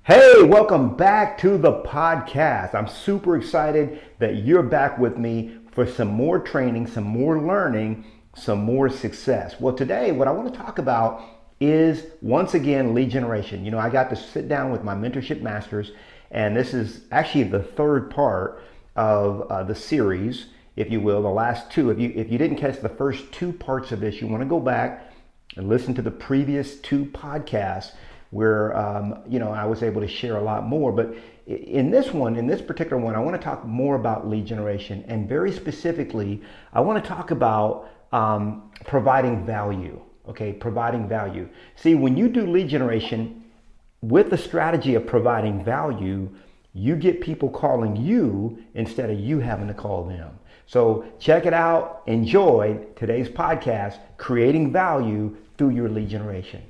Hey, welcome back to the podcast. I'm super excited that you're back with me for some more training, some more learning, some more success. Well, today, what I want to talk about is once again lead generation. I got to sit down with my mentorship masters, and this is actually the third part of the series, if you will, the last two. If you didn't catch the first two parts of this, you want to go back and listen to the previous two podcasts where I was able to share a lot more. But in this particular one, I want to talk more about lead generation, and very specifically, I want to talk about providing value. Okay, providing value. See, when you do lead generation with the strategy of providing value, you get people calling you instead of you having to call them. So check it out. Enjoy today's podcast, Creating Value Through Your Lead Generation.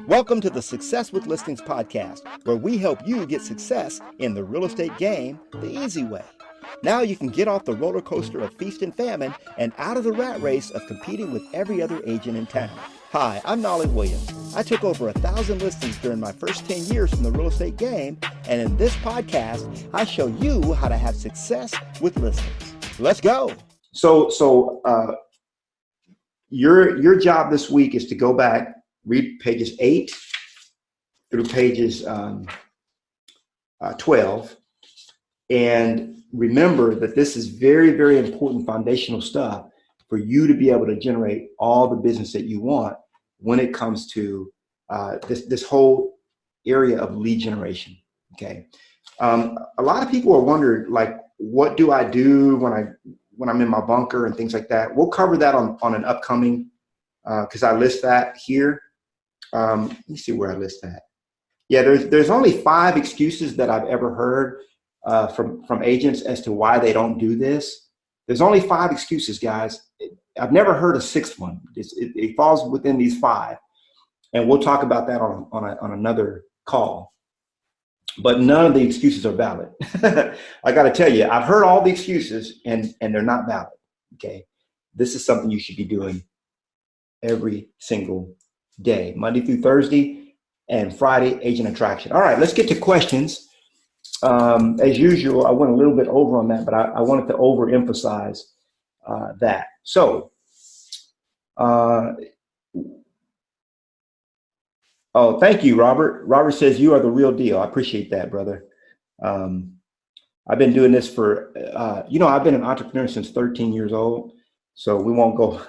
Welcome to the Success with Listings podcast, where we help you get success in the real estate game the easy way. Now you can get off the roller coaster of feast and famine and out of the rat race of competing with every other agent in town. Hi, I'm Knolly Williams. I took over 1,000 listings during my first 10 years in the real estate game, and in this podcast, I show you how to have success with listings. Let's go. So your job this week is to go back, read pages 8 through pages 12, and remember that this is very, very important foundational stuff for you to be able to generate all the business that you want when it comes to this whole area of lead generation. Okay, a lot of people are wondering, like, what do I do when I'm in my bunker and things like that? We'll cover that on an upcoming, because I list that here. Let me see where I list that. Yeah, there's only 5 excuses that I've ever heard from agents as to why they don't do this. There's only 5 excuses, guys. I've never heard a 6th one. It falls within these 5, and we'll talk about that on another call. But none of the excuses are valid. I got to tell you, I've heard all the excuses, and they're not valid. Okay, this is something you should be doing every single day, Monday through Thursday, and Friday, agent attraction. All right, let's get to questions. As usual, I went a little bit over on that, but I wanted to overemphasize that. So, oh, thank you, Robert. Robert says you are the real deal. I appreciate that, brother. I've been doing this for, I've been an entrepreneur since 13 years old, so we won't go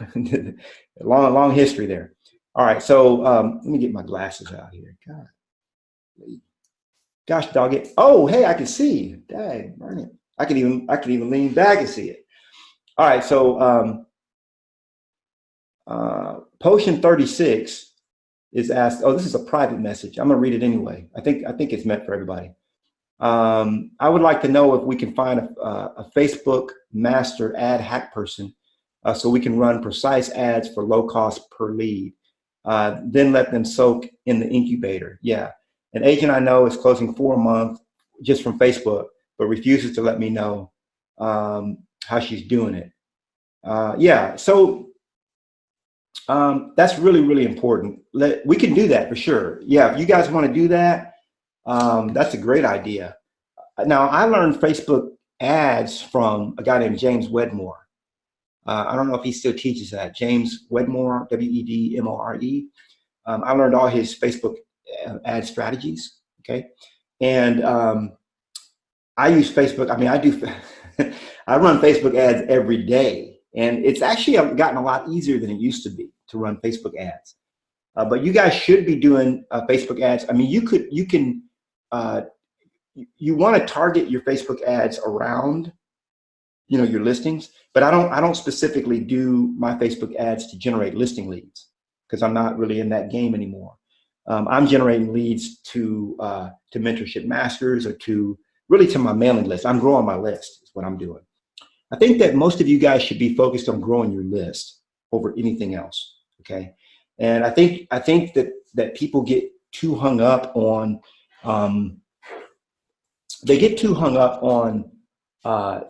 long history there. All right, so let me get my glasses out here. God, gosh, dog it. Oh, hey, I can see. Dang, burn it. I can even lean back and see it. All right, so Potion 36 is asked. Oh, this is a private message. I'm gonna read it anyway. I think it's meant for everybody. I would like to know if we can find a Facebook master ad hack person, so we can run precise ads for low cost per lead. Then let them soak in the incubator. Yeah. An agent I know is closing 4 a month just from Facebook, but refuses to let me know how she's doing it. Yeah. So that's really, really important. We can do that for sure. Yeah. If you guys want to do that, that's a great idea. Now, I learned Facebook ads from a guy named James Wedmore. I don't know if he still teaches that. James Wedmore, Wedmore. I learned all his Facebook ad strategies. Okay. And I use Facebook. I mean, I run Facebook ads every day, and it's actually gotten a lot easier than it used to be to run Facebook ads. But you guys should be doing Facebook ads. I mean, you want to target your Facebook ads around your listings, but I don't specifically do my Facebook ads to generate listing leads, because I'm not really in that game anymore. I'm generating leads to mentorship masters, or to my mailing list. I'm growing my list is what I'm doing. I think that most of you guys should be focused on growing your list over anything else. Okay. And I think that people get too hung up on,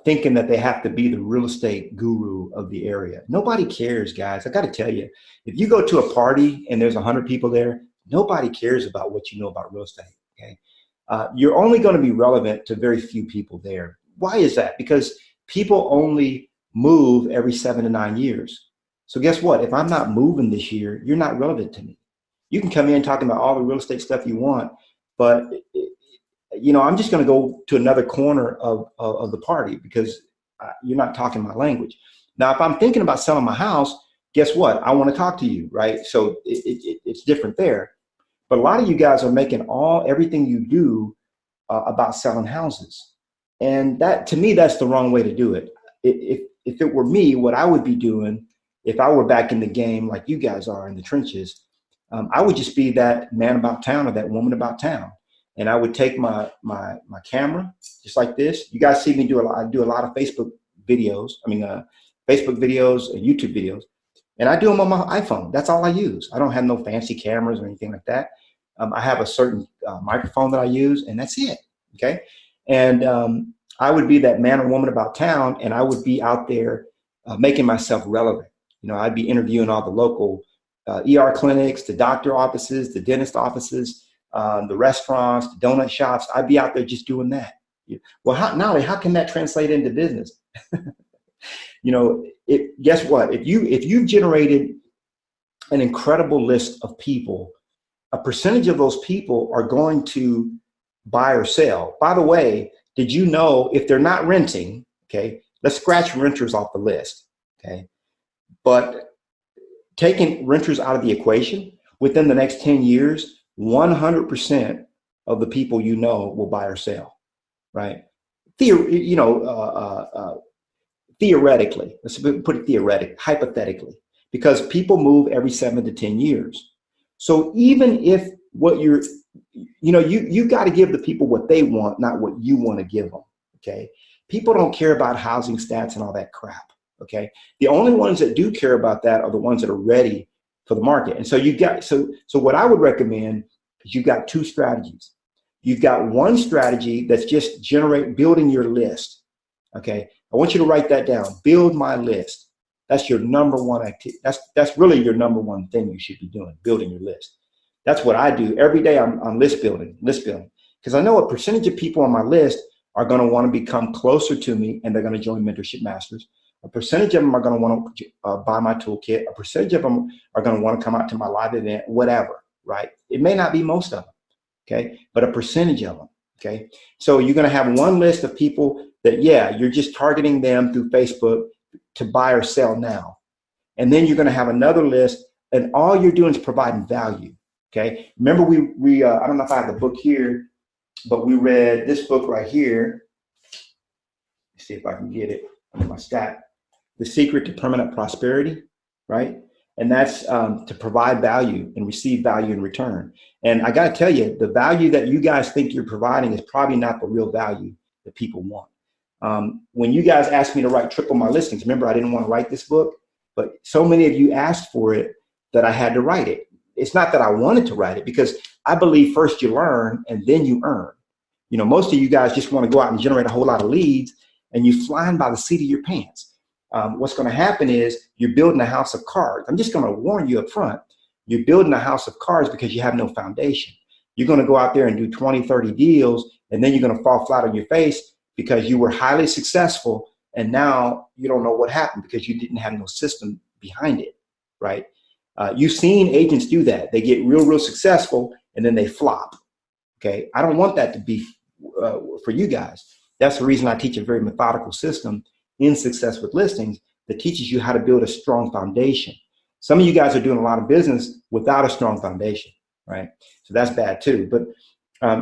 thinking that they have to be the real estate guru of the area. Nobody cares, guys. I got to tell you, if you go to a party and there's 100 people there, nobody cares about what you know about real estate. Okay. you're only going to be relevant to very few people there. Why is that? Because people only move every 7 to 9 years. So guess what? If I'm not moving this year, you're not relevant to me. You can come in talking about all the real estate stuff you want, but I'm just going to go to another corner of the party because you're not talking my language. Now, if I'm thinking about selling my house, guess what? I want to talk to you, right? So it's different there. But a lot of you guys are making everything you do about selling houses. And that, to me, that's the wrong way to do it. If it were me, what I would be doing, if I were back in the game like you guys are in the trenches, I would just be that man about town or that woman about town. And I would take my camera just like this. You guys see me I do a lot of Facebook videos. Facebook videos and YouTube videos. And I do them on my iPhone. That's all I use. I don't have no fancy cameras or anything like that. I have a certain microphone that I use, and that's it. Okay. And I would be that man or woman about town, and I would be out there making myself relevant. I'd be interviewing all the local ER clinics, the doctor offices, the dentist offices, the restaurants, the donut shops. I'd be out there just doing that. Well, Knolly, how can that translate into business? Guess what? If you've generated an incredible list of people, a percentage of those people are going to buy or sell. By the way, did you know if they're not renting, okay, let's scratch renters off the list, okay? But taking renters out of the equation, within the next 10 years, 100% of the people will buy or sell, right? Theoretically, let's put it hypothetically, because people move every 7 to 10 years. So even if you got to give the people what they want, not what you want to give them. Okay. People don't care about housing stats and all that crap. Okay. The only ones that do care about that are the ones that are ready for the market. And so so what I would recommend is you've got two strategies. You've got one strategy that's just building your list. Okay. I want you to write that down. Build my list. That's your number one activity. That's really your number one thing you should be doing, building your list. That's what I do every day. I'm list building, because I know a percentage of people on my list are going to want to become closer to me, and they're going to join Mentorship Masters. A percentage of them are going to want to buy my toolkit. A percentage of them are going to want to come out to my live event, whatever, right? It may not be most of them, okay, but a percentage of them, okay? So you're going to have one list of people that, you're just targeting them through Facebook to buy or sell now. And then you're going to have another list, and all you're doing is providing value. Okay. Remember, we I don't know if I have the book here, but we read this book right here. Let's see if I can get it on my stack. The Secret to Permanent Prosperity, right? And that's to provide value and receive value in return. And I got to tell you, the value that you guys think you're providing is probably not the real value that people want. When you guys asked me to write Triple My Listings, remember, I didn't want to write this book, but so many of you asked for it that I had to write it. It's not that I wanted to write it, because I believe first you learn and then you earn. Most of you guys just want to go out and generate a whole lot of leads, and you're flying by the seat of your pants. What's going to happen is you're building a house of cards. I'm just going to warn you up front. You're building a house of cards because you have no foundation. You're going to go out there and do 20, 30 deals, and then you're going to fall flat on your face because you were highly successful, and now you don't know what happened because you didn't have no system behind it, right? You've seen agents do that. They get real successful, and then they flop. Okay. I don't want that to be for you guys. That's the reason I teach a very methodical system in Success with Listings that teaches you how to build a strong foundation. Some of you guys are doing a lot of business without a strong foundation, right? So that's bad too. But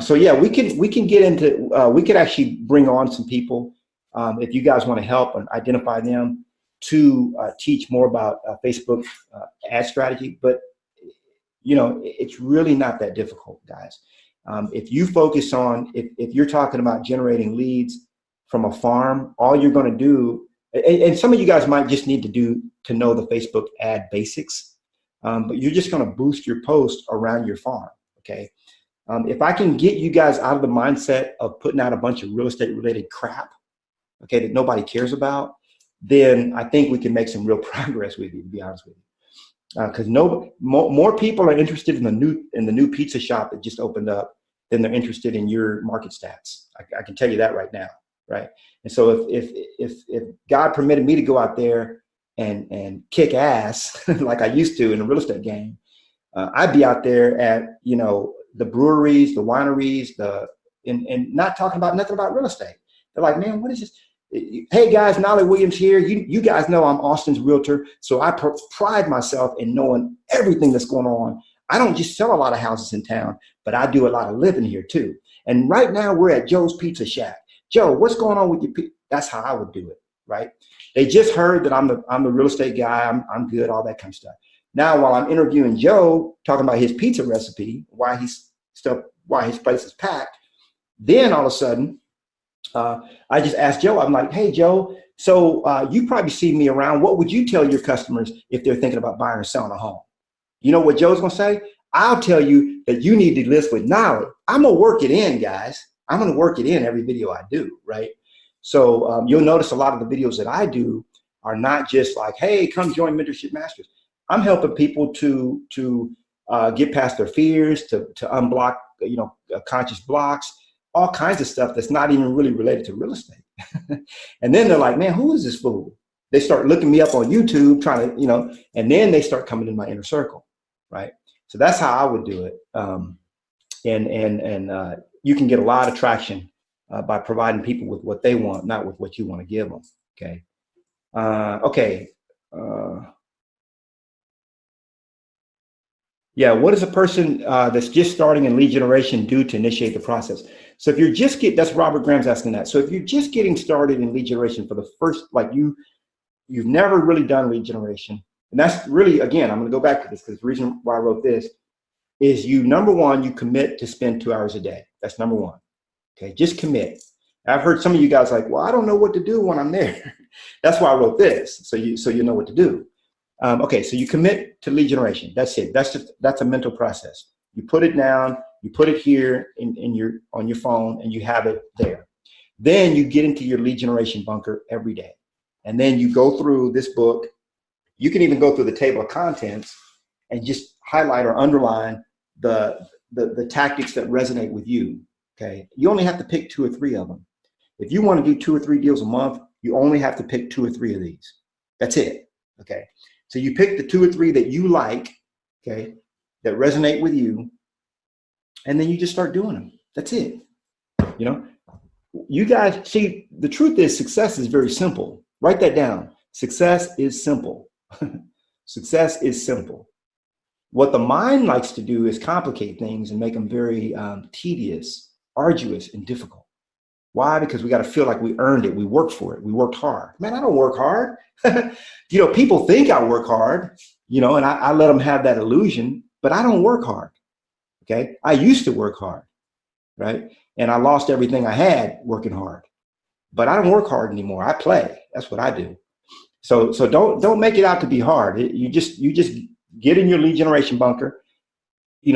we can get into, we could actually bring on some people if you guys want to help and identify them to teach more about Facebook ad strategy. But it's really not that difficult, guys. If you focus on, if you're talking about generating leads from a farm, all you're going to do, and some of you guys might just need to know the Facebook ad basics, but you're just going to boost your post around your farm. Okay. If I can get you guys out of the mindset of putting out a bunch of real estate related crap, okay, that nobody cares about, then I think we can make some real progress with you, to be honest with you. Because more people are interested in the new pizza shop that just opened up then they're interested in your market stats. I can tell you that right now, right? And so if God permitted me to go out there and kick ass like I used to in the real estate game, I'd be out there at, the breweries, the wineries, and not talking about nothing about real estate. They're like, man, what is this? Hey guys, Knolly Williams here. You guys know I'm Austin's realtor, so I pride myself in knowing everything that's going on. I don't just sell a lot of houses in town, but I do a lot of living here too. And right now we're at Joe's Pizza Shack. Joe, what's going on with your pizza? That's how I would do it, right? They just heard that I'm the real estate guy. I'm good, all that kind of stuff. Now, while I'm interviewing Joe, talking about his pizza recipe, why his place is packed, then all of a sudden, I just asked Joe, I'm like, hey, Joe, so you probably see me around. What would you tell your customers if they're thinking about buying or selling a home? You know what Joe's going to say? I'll tell you that you need to list with Knolly. I'm going to work it in, guys. I'm going to work it in every video I do, right? So you'll notice a lot of the videos that I do are not just like, hey, come join Mentorship Masters. I'm helping people to get past their fears, to unblock, conscious blocks, all kinds of stuff that's not even really related to real estate. And then they're like, man, who is this fool? They start looking me up on YouTube, trying to, and then they start coming in my inner circle, right? So that's how I would do it. And you can get a lot of traction by providing people with what they want, not with what you want to give them. Okay. Yeah, what does a person that's just starting in lead generation do to initiate the process? So if you're just that's Robert Graham's asking that. So if you're just getting started in lead generation for the first, like you've never really done lead generation, and that's really, again, I'm going to go back to this because the reason why I wrote this is number one, you commit to spend 2 hours a day. That's number one. Okay, just commit. I've heard some of you guys like, well, I don't know what to do when I'm there. That's why I wrote this, so you know what to do. Okay, so you commit to lead generation. That's it. That's a mental process. You put it down. You put it here on your phone, and you have it there. Then you get into your lead generation bunker every day, and then you go through this book. You can even go through the table of contents and just highlight or underline the tactics that resonate with you. Okay, you only have to pick 2 or 3 of them. If you want to do 2 or 3 deals a month, you only have to pick 2 or 3 of these. That's it. Okay. So you pick the 2 or 3 that you like, okay, that resonate with you, and then you just start doing them. That's it. You guys see, the truth is success is very simple. Write that down. Success is simple. Success is simple. What the mind likes to do is complicate things and make them very tedious, arduous, and difficult. Why? Because we got to feel like we earned it. We worked for it. We worked hard. Man, I don't work hard. People think I work hard, and I let them have that illusion, but I don't work hard. Okay. I used to work hard. Right. And I lost everything I had working hard, but I don't work hard anymore. I play. That's what I do. So don't make it out to be hard. You just get in your lead generation bunker,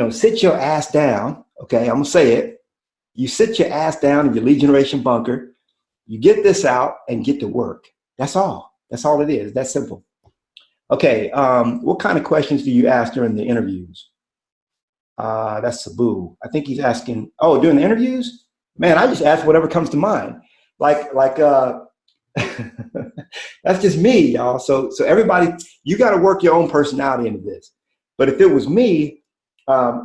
sit your ass down. Okay. I'm going to say it. You sit your ass down in your lead generation bunker, you get this out and get to work. That's all. That's all it is. That's simple. Okay. What kind of questions do you ask during the interviews? That's Sabu. I think he's asking, during the interviews? Man, I just ask whatever comes to mind. Like that's just me, y'all. So everybody, you got to work your own personality into this. But if it was me, I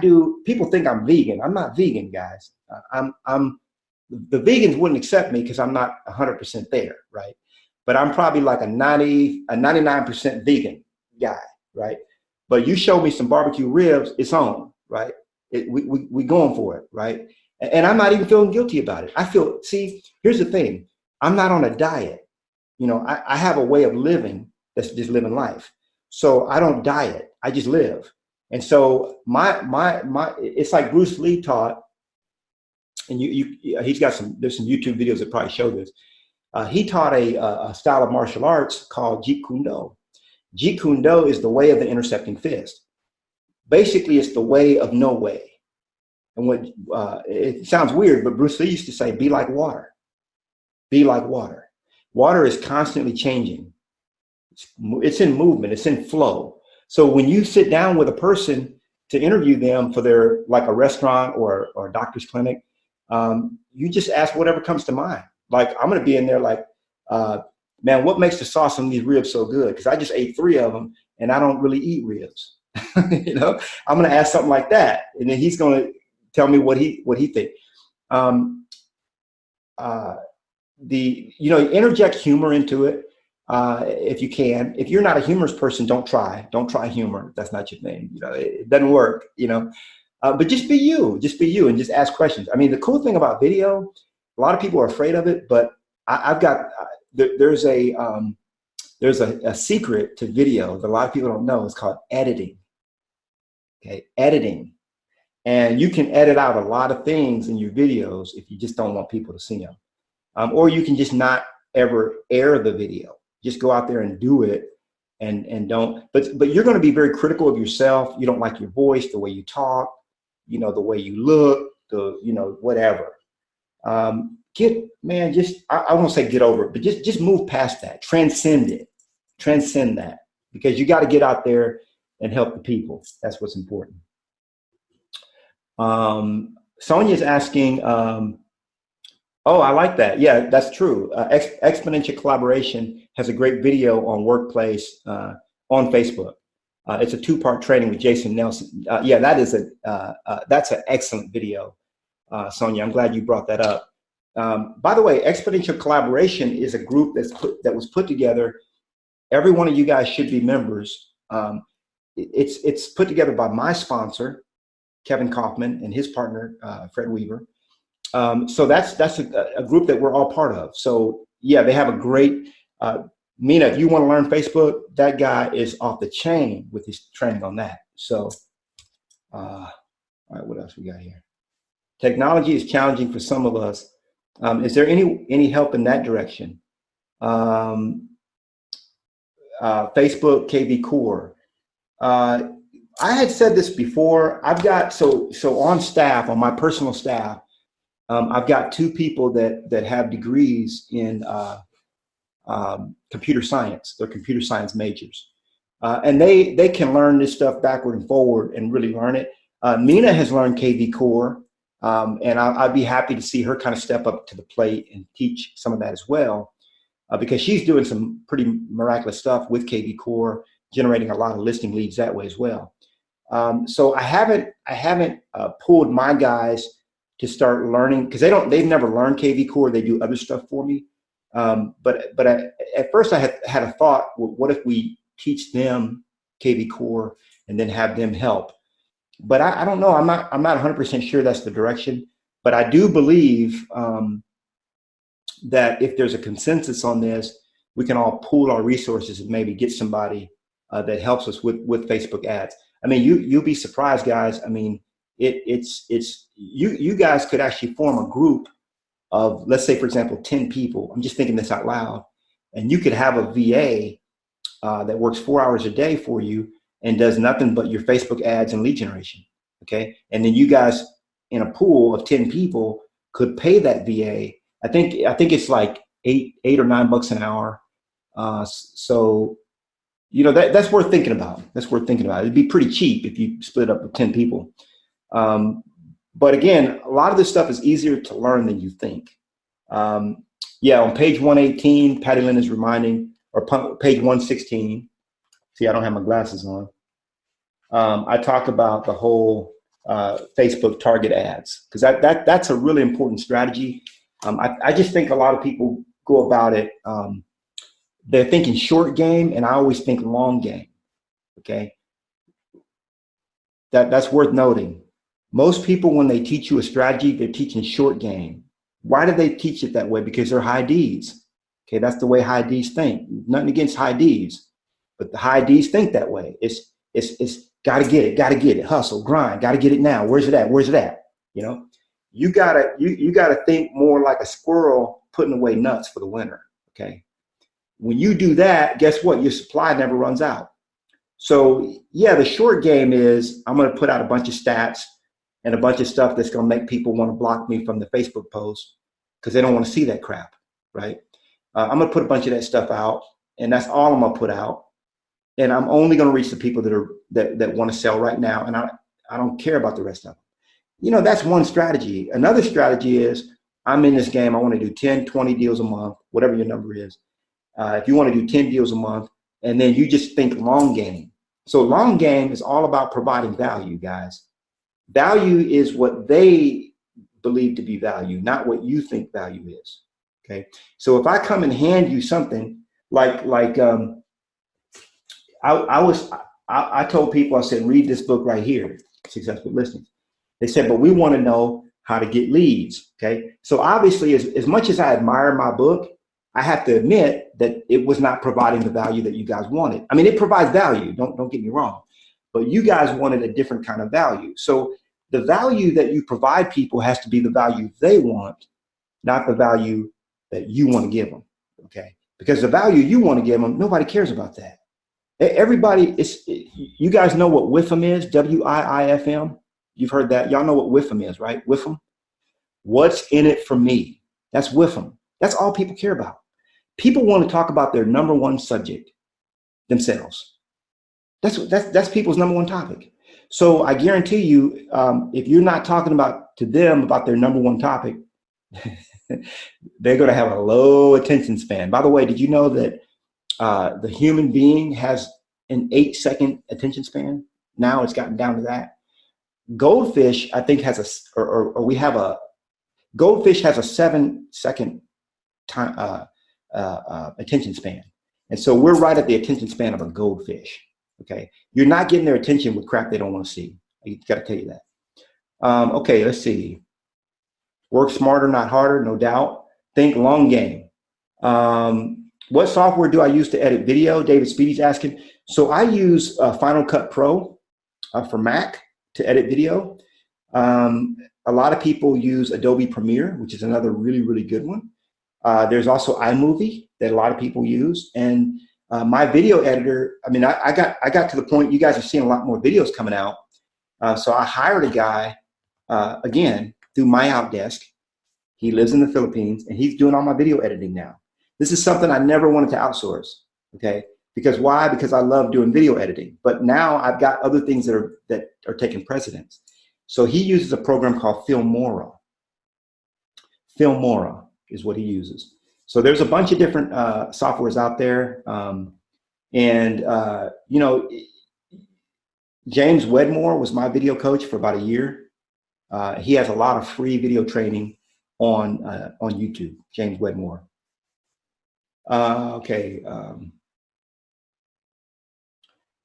do, people think I'm vegan. I'm not vegan, guys. The vegans wouldn't accept me because I'm not 100% there, right? But I'm probably like a 99% vegan guy, right? But you show me some barbecue ribs, it's on, right? We going for it, right? And I'm not even feeling guilty about it. Here's the thing. I'm not on a diet. I have a way of living that's just living life. So I don't diet. I just live. And so it's like Bruce Lee taught, and there's some YouTube videos that probably show this. He taught a style of martial arts called Jeet Kune Do. Jeet Kune Do is the way of the intercepting fist. Basically, it's the way of no way. And it sounds weird, but Bruce Lee used to say, be like water. Be like water. Water is constantly changing. It's in movement. It's in flow. So when you sit down with a person to interview them for their, like a restaurant or a doctor's clinic, you just ask whatever comes to mind. Like, I'm going to be in there like, man, what makes the sauce on these ribs so good? Because I just ate 3 of them and I don't really eat ribs. You know, I'm going to ask something like that, and then he's going to tell me what he thinks. Interject humor into it if you can. If you're not a humorous person, don't try humor. If that's not your thing. You know, it doesn't work. You know, but just be you, and just ask questions. I mean, the cool thing about video, a lot of people are afraid of it, but there's a secret to video that a lot of people don't know. It's called editing. Okay, editing. And you can edit out a lot of things in your videos if you just don't want people to see them. Or you can just not ever air the video. Just go out there and do it and don't. But you're going to be very critical of yourself. You don't like your voice, the way you talk, you know, the way you look, whatever. I won't say get over it, but just move past that. Transcend it. Transcend that. Because you got to get out there and help the people. That's what's important. Sonia's asking, oh, I like that. Yeah, that's true. Exponential Collaboration has a great video on workplace on Facebook. It's a 2-part training with Jason Nelson. Yeah, that's an excellent video, Sonia. I'm glad you brought that up. By the way, Exponential Collaboration is a group that was put together. Every one of you guys should be members. It's put together by my sponsor, Kevin Kaufman, and his partner, Fred Weaver. So that's a group that we're all part of. So yeah, they have a great, Mina, if you want to learn Facebook, that guy is off the chain with his training on that. So, all right, what else we got here? Technology is challenging for some of us. Is there any help in that direction? Facebook, KBCore. I had said this before. I've got, so on staff, on my personal staff, I've got 2 people that have degrees in computer science. They're computer science majors. And they can learn this stuff backward and forward and really learn it. Mina has learned KBCore, and I'd be happy to see her kind of step up to the plate and teach some of that as well, because she's doing some pretty miraculous stuff with KBCore, generating a lot of listing leads that way as well. So I haven't pulled my guys to start learning, because they've never learned KBCore. They do other stuff for me. But at first I had a thought, well, what if we teach them KBCore and then have them help? But I don't know. I'm not 100% sure that's the direction. But I do believe that if there's a consensus on this, we can all pool our resources and maybe get somebody that helps us with Facebook ads. I mean, you'll be surprised, guys. I mean, it's you guys could actually form a group of, let's say, for example, 10 people. I'm just thinking this out loud. And you could have a VA that works 4 hours a day for you and does nothing but your Facebook ads and lead generation. Okay. And then you guys in a pool of 10 people could pay that VA. I think it's like $8 or $9 an hour. So, you know, that's worth thinking about. It'd be pretty cheap if you split up with 10 people. But again, a lot of this stuff is easier to learn than you think. Yeah, on page 118, Patty Lynn is reminding, or page 116. See, I don't have my glasses on. I talk about the whole Facebook target ads, because that's a really important strategy. I just think a lot of people go about it. They're thinking short game, and I always think long game. Okay, that's worth noting. Most people, when they teach you a strategy, they're teaching short game. Why do they teach it that way? Because they're high Ds. Okay, that's the way high Ds think. Nothing against high Ds, but the high Ds think that way. It's gotta get it, hustle, grind, gotta get it now. Where's it at? You know, you gotta think more like a squirrel putting away nuts for the winter. Okay, when you do that, guess what? Your supply never runs out. So yeah, the short game is I'm gonna put out a bunch of stats and a bunch of stuff that's going to make people want to block me from the Facebook post because they don't want to see that crap, right? I'm going to put a bunch of that stuff out, and that's all I'm going to put out. And I'm only going to reach the people that want to sell right now. And I don't care about the rest of them. You know, that's one strategy. Another strategy is, I'm in this game. I want to do 10, 20 deals a month, whatever your number is. If you want to do 10 deals a month, and then you just think long game. So long game is all about providing value, guys. Value is what they believe to be value, not what you think value is. Okay. So if I come and hand you something I told people, I said, read this book right here, Successful Listening. They said, but we want to know how to get leads. Okay. So obviously, as much as I admire my book, I have to admit that it was not providing the value that you guys wanted. I mean, it provides value. Don't get me wrong, but you guys wanted a different kind of value. So the value that you provide people has to be the value they want, not the value that you want to give them. Okay. Because the value you want to give them, nobody cares about that. Everybody you guys know what WIFM is, WIIFM. You've heard that. Y'all know what WIFM is, right? WIFM. What's in it for me? That's WIFM. That's all people care about. People want to talk about their number one subject, themselves. That's people's number one topic. So I guarantee you, if you're not talking to them about their number one topic, they're going to have a low attention span. By the way, did you know that the human being has an 8-second attention span? Now it's gotten down to that. Goldfish, I think, has goldfish has a 7-second time attention span. And so we're right at the attention span of a goldfish. Okay. You're not getting their attention with crap they don't want to see. I got to tell you that. Okay. Let's see. Work smarter, not harder. No doubt. Think long game. What software do I use to edit video? David Speedy's asking. So I use Final Cut Pro for Mac to edit video. A lot of people use Adobe Premiere, which is another really, really good one. There's also iMovie that a lot of people use. And my video editor, I mean, I got to the point, you guys are seeing a lot more videos coming out. So I hired a guy, again, through my Outdesk. He lives in the Philippines, and he's doing all my video editing now. This is something I never wanted to outsource, okay? Because why? Because I love doing video editing. But now I've got other things that are taking precedence. So he uses a program called Filmora. Filmora is what he uses. So there's a bunch of different softwares out there. You know, James Wedmore was my video coach for about a year. He has a lot of free video training on YouTube, James Wedmore. Okay.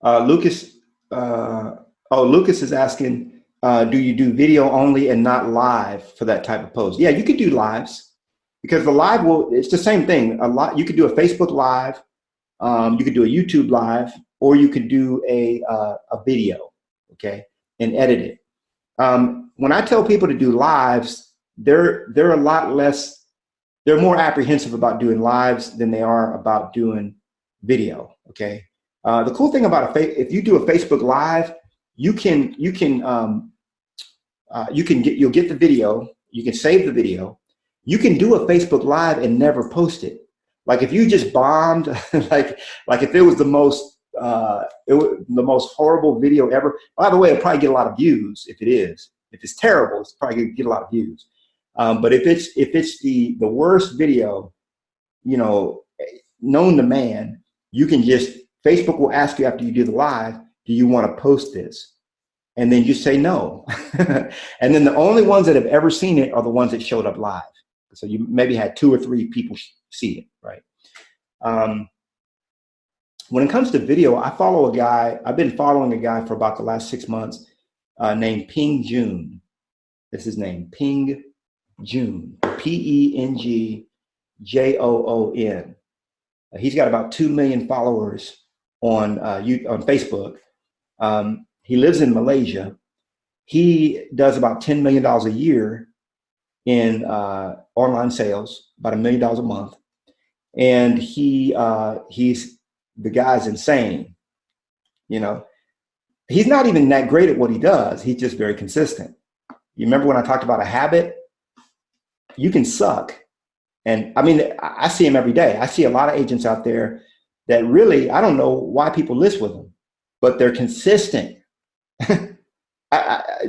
Lucas is asking, do you do video only and not live for that type of post? Yeah, you could do lives, because the live it's the same thing. You could do a Facebook live, you could do a YouTube live, or you could do a video, okay, and edit it. When I tell people to do lives, they're a lot less, they're more apprehensive about doing lives than they are about doing video, okay? The cool thing about if you do a Facebook live, you'll get the video, you can save the video, you can do a Facebook live and never post it. Like if you just bombed, like if it was the most horrible video ever. By the way, it'll probably get a lot of views if it is. If it's terrible, it's probably gonna get a lot of views. But if it's the worst video, you know, known to man, you can Facebook will ask you after you do the live, do you want to post this? And then you say no. And then the only ones that have ever seen it are the ones that showed up live. So you maybe had 2 or 3 people see it, right? When it comes to video, I've been following a guy for about the last 6 months named Ping Jun. That's his name, Ping Jun, PENGJOON. He's got about 2 million followers on Facebook. He lives in Malaysia. He does about $10 million a year in online sales, about $1 million a month. And the guy's insane. You know, he's not even that great at what he does. He's just very consistent. You remember when I talked about a habit? You can suck. And I mean, I see him every day. I see a lot of agents out there that really, I don't know why people list with them, but they're consistent.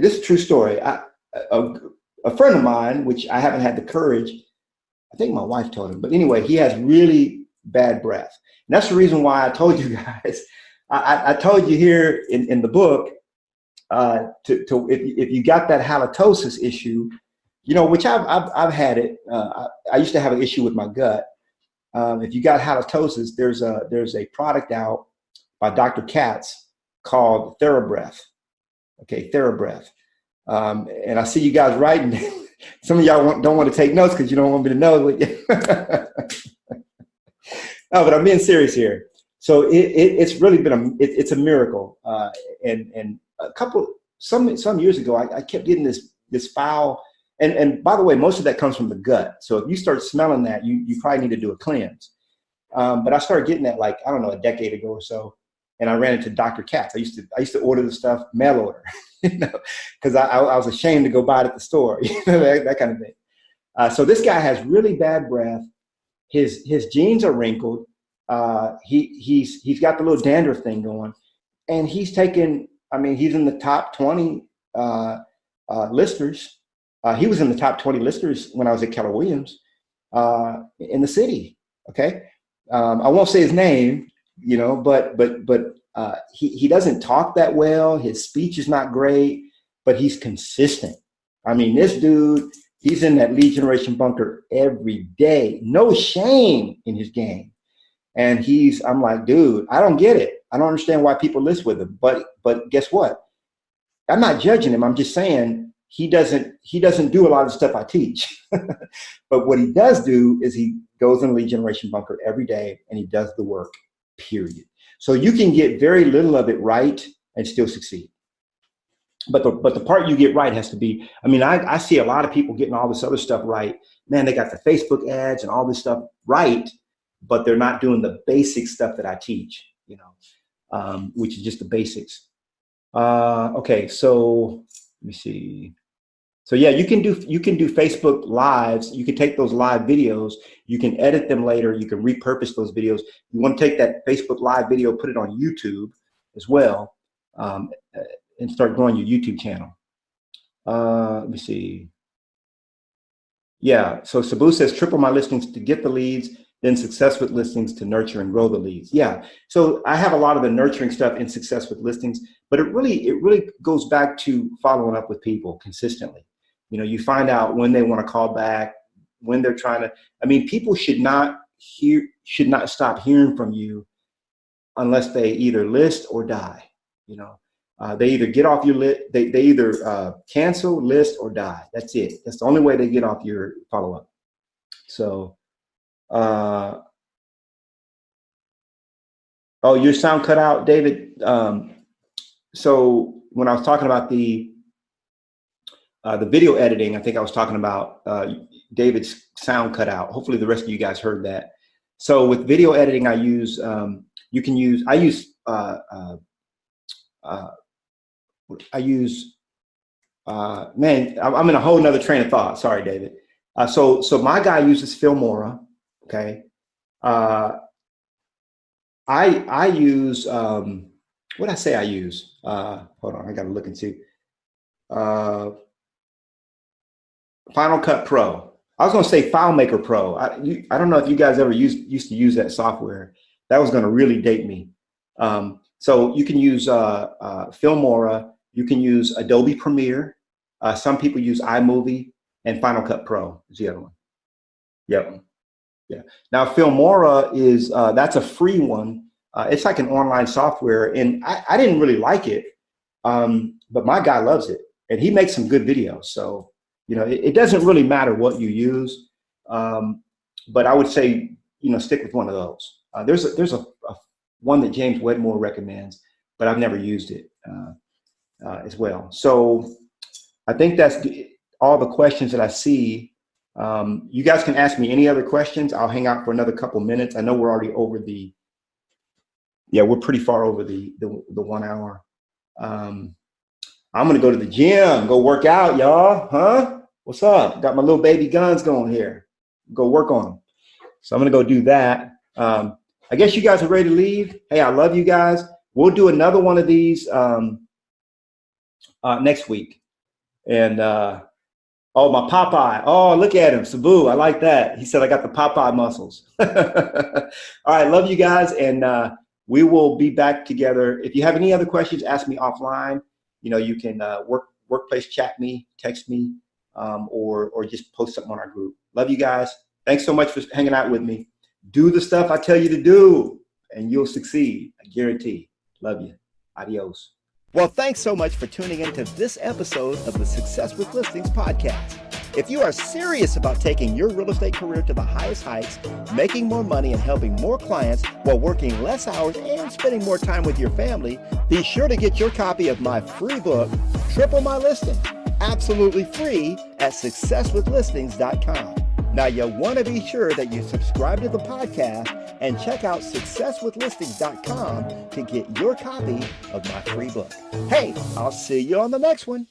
this is a true story. A friend of mine, which I haven't had the courage, I think my wife told him, but anyway, he has really bad breath. And that's the reason why I told you guys, I told you here in the book, if you got that halitosis issue, which I've had it. I used to have an issue with my gut. If you got halitosis, there's a product out by Dr. Katz called TheraBreath. Okay, TheraBreath. And I see you guys writing. Some of y'all don't want to take notes because you don't want me to know. No, but I'm being serious here. So it's really been it's a miracle. And some years ago, I kept getting this foul. And by the way, most of that comes from the gut. So if you start smelling that, you probably need to do a cleanse. But I started getting that a decade ago or so. And I ran into Dr. Katz. I used to order the stuff mail order, because I was ashamed to go buy it at the store, that kind of thing. So this guy has really bad breath. His jeans are wrinkled. He's got the little dandruff thing going, and he's in the top 20 listers. He was in the top 20 listers when I was at Keller Williams in the city. Okay, I won't say his name. But he doesn't talk that well. His speech is not great, but he's consistent. This dude, he's in that lead generation bunker every day. No shame in his game. And I'm like, dude, I don't get it. I don't understand why people list with him. But guess what? I'm not judging him. I'm just saying he doesn't do a lot of the stuff I teach. But what he does do is he goes in the lead generation bunker every day and he does the work. Period. So you can get very little of it right and still succeed. But the part you get right has to be, I see a lot of people getting all this other stuff right. Man, they got the Facebook ads and all this stuff right, but they're not doing the basic stuff that I teach, which is just the basics. Okay, so let me see. So yeah, you can do Facebook Lives. You can take those live videos. You can edit them later. You can repurpose those videos. You want to take that Facebook Live video, put it on YouTube as well, and start growing your YouTube channel. Let me see. Yeah, so Sabu says triple my listings to get the leads, then success with listings to nurture and grow the leads. Yeah, so I have a lot of the nurturing stuff in success with listings, but it really goes back to following up with people consistently. You find out when they want to call back, when they're trying to, people should not stop hearing from you unless they either list or die. They either get off your list, they either cancel, list, or die. That's it. That's the only way they get off your follow-up. So, your sound cut out, David. So when I was talking about the video editing, I think I was talking about David's sound cut out. Hopefully the rest of you guys heard that. So with video editing, I use man, I'm in a whole nother train of thought. Sorry, David. So my guy uses Filmora. Okay. I use, what did I say I use? Hold on, I got to look and see. Final Cut Pro. I was going to say FileMaker Pro. I don't know if you guys ever used to use that software. That was going to really date me. So you can use Filmora. You can use Adobe Premiere. Some people use iMovie, and Final Cut Pro is the other one. Yep. Yeah. Now Filmora is that's a free one. It's like an online software, and I didn't really like it, but my guy loves it, and he makes some good videos. So it doesn't really matter what you use, but I would say stick with one of those. There's a one that James Wedmore recommends, but I've never used it as well. So I think that's all the questions that I see. You guys can ask me any other questions. I'll hang out for another couple minutes. I know we're already over we're pretty far over the 1 hour. I'm gonna go to the gym, go work out, y'all. Huh? What's up? Got my little baby guns going here. Go work on them. So I'm gonna go do that. I guess you guys are ready to leave. Hey, I love you guys. We'll do another one of these next week. And oh, my Popeye. Oh, look at him. Sabu. I like that. He said, I got the Popeye muscles. All right. Love you guys. And we will be back together. If you have any other questions, ask me offline. You can workplace chat me, text me, or just post something on our group. Love you guys. Thanks so much for hanging out with me. Do the stuff I tell you to do, and you'll succeed. I guarantee. Love you. Adios. Well, thanks so much for tuning into this episode of the Success with Listings podcast. If you are serious about taking your real estate career to the highest heights, making more money and helping more clients while working less hours and spending more time with your family, be sure to get your copy of my free book, Triple My Listing, absolutely free at successwithlistings.com. Now, you want to be sure that you subscribe to the podcast and check out successwithlistings.com to get your copy of my free book. Hey, I'll see you on the next one.